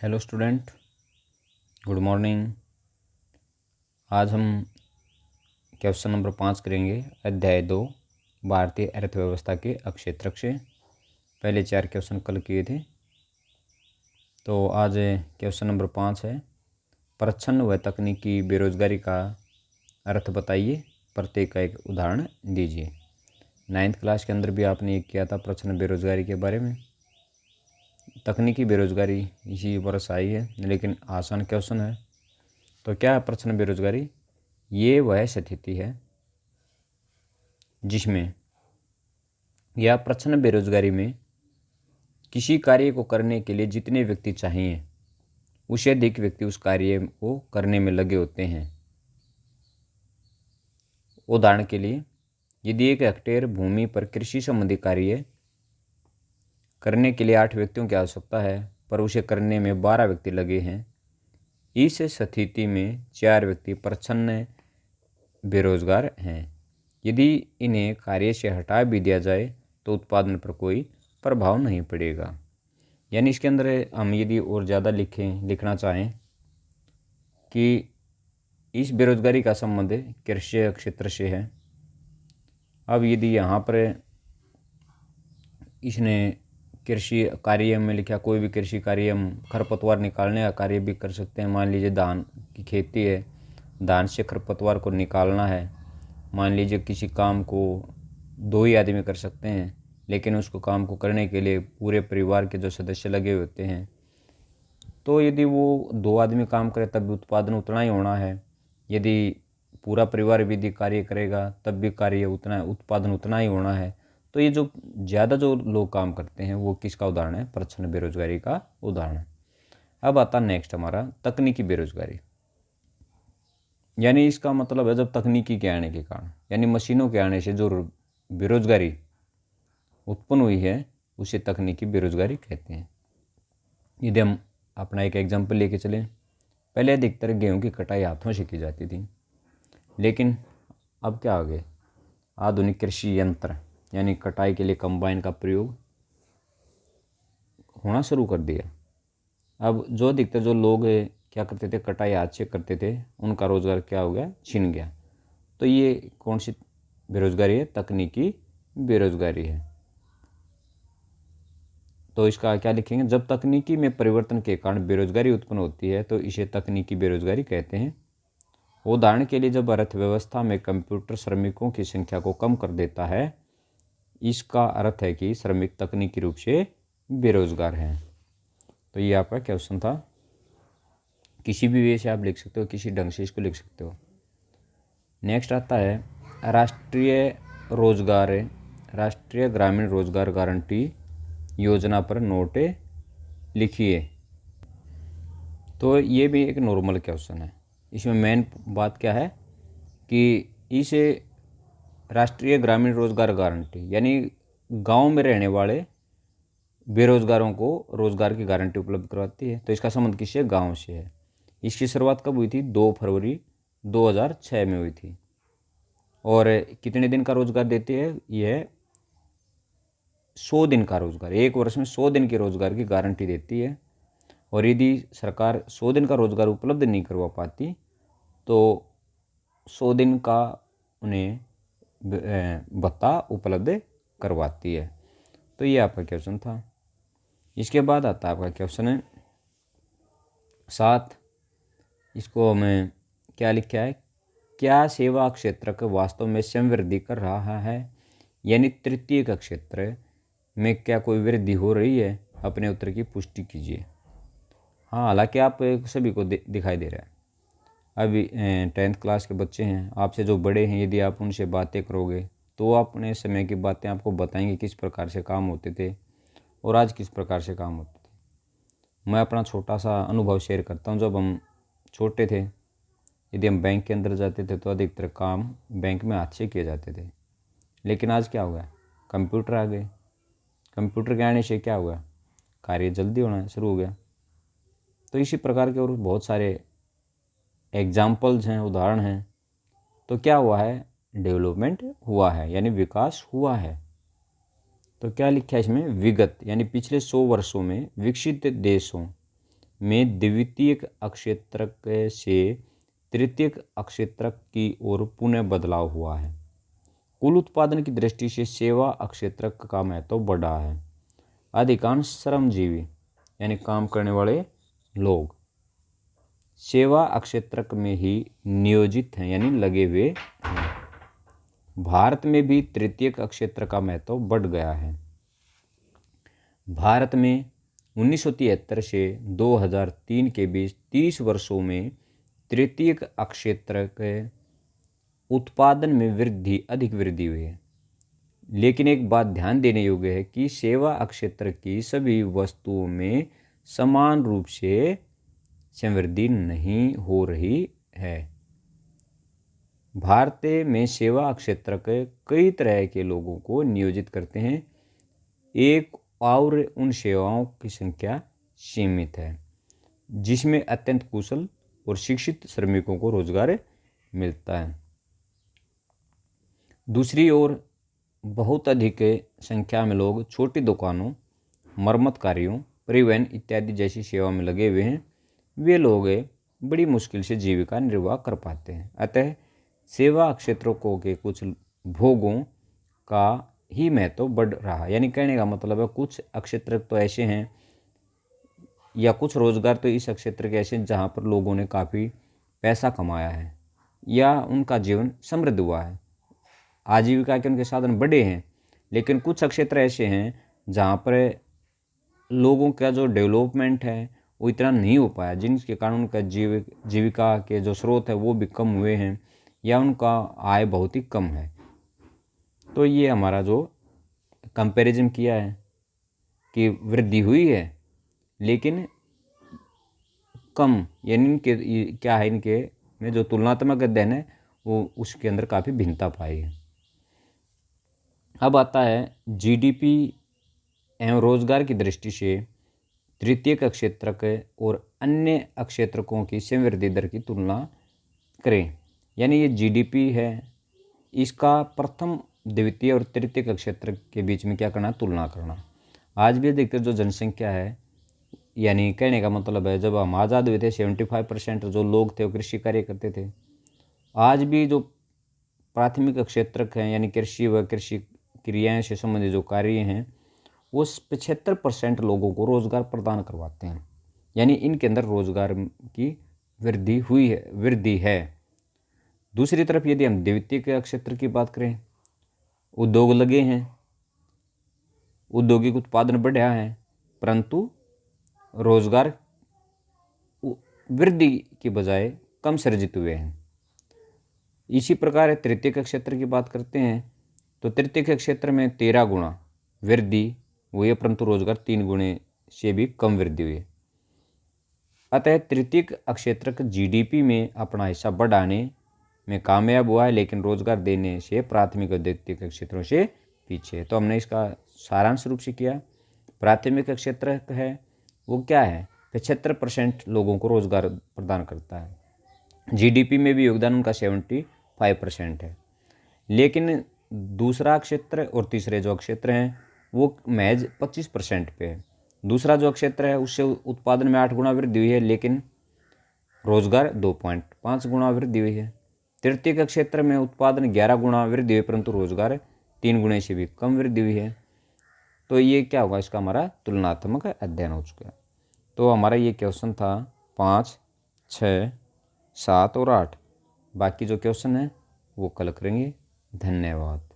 Hello student, good morning. आज हम question number 5 करेंगे। अध्याय 2 भारतीय अर्थव्यवस्था के अक्षेत्रक से। पहले 4 क्वेश्चन कल किए थे, तो आज क्वेश्चन नंबर 5 है। प्रच्छन्न व तकनीकी बेरोजगारी का अर्थ बताइए, प्रत्येक का एक उदाहरण दीजिए। 9th क्लास के अंदर भी आपने एक किया था प्रच्छन्न बेरोजगारी के बारे में। तकनीकी बेरोजगारी इसी वर्ष आई है, लेकिन आसान क्वेश्चन है। तो क्या है प्रच्छन्न बेरोजगारी? ये वह स्थिति है जिसमें या प्रच्छन्न बेरोजगारी में किसी कार्य को करने के लिए जितने व्यक्ति चाहिए उससे अधिक व्यक्ति उस कार्य को करने में लगे होते हैं। उदाहरण के लिए, यदि 1 हेक्टेयर भूमि पर कृषि संबंधी कार्य करने के लिए 8 व्यक्तियों की आवश्यकता है, पर उसे करने में 12 व्यक्ति लगे हैं, इस स्थिति में 4 व्यक्ति प्रच्छन्न बेरोजगार हैं। यदि इन्हें कार्य से हटा भी दिया जाए तो उत्पादन पर कोई प्रभाव नहीं पड़ेगा। यानी इसके अंदर हम यदि और ज़्यादा लिखना चाहें कि इस बेरोजगारी का संबंध कृषि क्षेत्र से है। अब यदि यहाँ पर इसने कृषि कार्य में लिखा, कोई भी कृषि कार्य, हम खरपतवार निकालने का कार्य भी कर सकते हैं। मान लीजिए धान की खेती है, धान से खरपतवार को निकालना है। मान लीजिए किसी काम को 2 ही आदमी कर सकते हैं, लेकिन उसको काम को करने के लिए पूरे परिवार के जो सदस्य लगे होते हैं, तो यदि वो 2 आदमी काम करे तब भी उत्पादन उतना ही होना है। यदि पूरा परिवार भी यदि कार्य करेगा तब भी उत्पादन उतना ही होना है। तो ये जो ज़्यादा जो लोग काम करते हैं वो किसका उदाहरण है? प्रच्छन्न बेरोजगारी का उदाहरण है। अब आता नेक्स्ट हमारा तकनीकी बेरोजगारी। यानी इसका मतलब है जब तकनीकी के आने के कारण, यानी मशीनों के आने से जो बेरोजगारी उत्पन्न हुई है उसे तकनीकी बेरोजगारी कहते हैं। यदि हम अपना एक एग्जाम्पल लेके चलें, पहले अधिकतर गेहूं की कटाई हाथों से की जाती थी, लेकिन अब क्या हो गया? आधुनिक कृषि यंत्र यानी कटाई के लिए कंबाइन का प्रयोग होना शुरू कर दिया। अब जो अधिकतर जो लोग क्या करते थे, कटाई हाथ से करते थे, उनका रोजगार क्या हो गया? छिन गया। तो ये कौन सी बेरोजगारी है? तकनीकी बेरोजगारी है। तो इसका क्या लिखेंगे? जब तकनीकी में परिवर्तन के कारण बेरोजगारी उत्पन्न होती है तो इसे तकनीकी बेरोजगारी कहते हैं। उदाहरण के लिए, जब अर्थव्यवस्था में कंप्यूटर श्रमिकों की संख्या को कम कर देता है, इसका अर्थ है कि श्रमिक तकनीकी रूप से बेरोजगार हैं। तो ये आपका क्वेश्चन था। किसी भी वे से आप लिख सकते हो, किसी ढंग से इसको लिख सकते हो। नेक्स्ट आता है राष्ट्रीय ग्रामीण रोजगार गारंटी योजना पर नोट लिखिए। तो ये भी एक नॉर्मल क्वेश्चन है। इसमें मेन बात क्या है कि इसे राष्ट्रीय ग्रामीण रोजगार गारंटी यानी गांव में रहने वाले बेरोजगारों को रोजगार की गारंटी उपलब्ध करवाती है। तो इसका संबंध किससे? गांव से है। इसकी शुरुआत कब हुई थी? 2 फरवरी 2006 में हुई थी। और कितने दिन का रोजगार देती है? यह 100 दिन का रोजगार, 1 वर्ष में 100 दिन के रोजगार की गारंटी देती है। और यदि सरकार 100 दिन का रोजगार उपलब्ध नहीं करवा पाती तो 100 दिन का उन्हें भत्ता उपलब्ध करवाती है। तो ये आपका क्वेश्चन था। इसके बाद आता है आपका क्वेश्चन है 7। इसको हमें क्या लिखा है? क्या सेवा क्षेत्र वास्तव में स्वयं वृद्धि कर रहा है? यानी तृतीय का क्षेत्र में क्या कोई वृद्धि हो रही है? अपने उत्तर की पुष्टि कीजिए। हाँ, हालांकि आप सभी को दिखाई दे रहा है। अभी 10th क्लास के बच्चे हैं, आपसे जो बड़े हैं, यदि आप उनसे बातें करोगे तो अपने समय की बातें आपको बताएंगे किस प्रकार से काम होते थे और आज किस प्रकार से काम होते थे। मैं अपना छोटा सा अनुभव शेयर करता हूँ। जब हम छोटे थे, यदि हम बैंक के अंदर जाते थे तो अधिकतर काम बैंक में हाथ से किए जाते थे। लेकिन आज क्या हुआ? कंप्यूटर आ गए। कंप्यूटर के आने से क्या हुआ? कार्य जल्दी होना शुरू हो गया। तो इसी प्रकार के और बहुत सारे एग्जाम्पल्स हैं, उदाहरण हैं। तो क्या हुआ है? डेवलपमेंट हुआ है, यानी विकास हुआ है। तो क्या लिखा है इसमें? विगत यानी पिछले 100 वर्षों में विकसित देशों में द्वितीयक अक्षेत्रक से तृतीयक अक्षेत्रक की ओर पुनः बदलाव हुआ है। कुल उत्पादन की दृष्टि से सेवा अक्षेत्रक का महत्व बढ़ा है। अधिकांश श्रमजीवी यानी काम करने वाले लोग सेवा अक्षेत्रक में ही नियोजित हैं यानी लगे हुए हैं। भारत में भी तृतीयक अक्षेत्र का महत्व बढ़ गया है। भारत में 1973 से 2003 के बीच 30 वर्षों में तृतीयक अक्षेत्र के उत्पादन में अधिक वृद्धि हुई है। लेकिन एक बात ध्यान देने योग्य है कि सेवा अक्षेत्र की सभी वस्तुओं में समान रूप से समृद्धि नहीं हो रही है। भारत में सेवा क्षेत्र के कई तरह के लोगों को नियोजित करते हैं। एक और उन सेवाओं की संख्या सीमित है जिसमें अत्यंत कुशल और शिक्षित श्रमिकों को रोजगार मिलता है। दूसरी ओर बहुत अधिक संख्या में लोग छोटी दुकानों, मरम्मत कार्यों, परिवहन इत्यादि जैसी सेवा में लगे हुए हैं। वे लोग बड़ी मुश्किल से जीविका निर्वाह कर पाते हैं। अतः सेवा क्षेत्रों के कुछ भोगों का ही महत्व बढ़ रहा है। यानी कहने का मतलब है कुछ क्षेत्र तो ऐसे हैं या कुछ रोजगार तो इस क्षेत्र के ऐसे जहाँ पर लोगों ने काफ़ी पैसा कमाया है या उनका जीवन समृद्ध हुआ है, आजीविका के उनके साधन बड़े हैं। लेकिन कुछ क्षेत्र ऐसे हैं जहाँ पर लोगों का जो डेवलपमेंट है वो इतना नहीं हो पाया, जिनके कारण उनका जीविका के जो स्रोत है वो भी कम हुए हैं या उनका आय बहुत ही कम है। तो ये हमारा जो कंपैरिजन किया है कि वृद्धि हुई है लेकिन कम, यानी इनके क्या है, इनके में जो तुलनात्मक अध्ययन है वो उसके अंदर काफ़ी भिन्नता पाई है। अब आता है जीडीपी एवं रोजगार की दृष्टि से तृतीयक क्षेत्रक और अन्य क्षेत्रकों की समृद्धि दर की तुलना करें। यानी ये जीडीपी है, इसका प्रथम, द्वितीय और तृतीयक क्षेत्र के बीच में क्या करना, तुलना करना। आज भी अधिकतर जो जनसंख्या है, यानी कहने का मतलब है जब हम आज़ाद हुए थे 75% जो लोग थे वो कृषि कार्य करते थे। आज भी जो प्राथमिक क्षेत्रक हैं यानी कृषि व कृषि क्रियाएं से संबंधित जो कार्य हैं वो 75% लोगों को रोजगार प्रदान करवाते हैं। यानी इनके अंदर रोजगार की वृद्धि है। दूसरी तरफ यदि हम द्वितीयक क्षेत्र की बात करें, उद्योग लगे हैं, औद्योगिक उत्पादन बढ़ा है, परंतु रोजगार वृद्धि की बजाय कम सृजित हुए हैं। इसी प्रकार तृतीयक क्षेत्र की बात करते हैं तो तृतीयक क्षेत्र में 13 गुना वृद्धि हुई है, परंतु रोजगार 3 गुणे से भी कम वृद्धि हुई है। अतः तृतीयक क्षेत्र जीडीपी में अपना हिस्सा बढ़ाने में कामयाब हुआ है, लेकिन रोजगार देने से प्राथमिक और द्वितीयक क्षेत्रों से पीछे है। तो हमने इसका सारांश रूप से किया। प्राथमिक क्षेत्र है वो क्या है, 75% लोगों को रोजगार प्रदान करता है। जीडीपी में भी योगदान उनका 75% है। लेकिन दूसरा क्षेत्र और तीसरे जो क्षेत्र हैं वो महज 25% पे है। दूसरा जो क्षेत्र है उससे उत्पादन में 8 गुना वृद्धि हुई है, लेकिन रोजगार 2.5 गुना वृद्धि हुई है। तृतीयक क्षेत्र में उत्पादन 11 गुना वृद्धि हुई, परंतु रोजगार 3 गुणे से भी कम वृद्धि हुई है। तो ये क्या होगा, इसका हमारा तुलनात्मक अध्ययन हो चुका है। तो हमारा ये क्वेश्चन था 5, 6, 7 और 8। बाकी जो क्वेश्चन है वो कल करेंगे। धन्यवाद।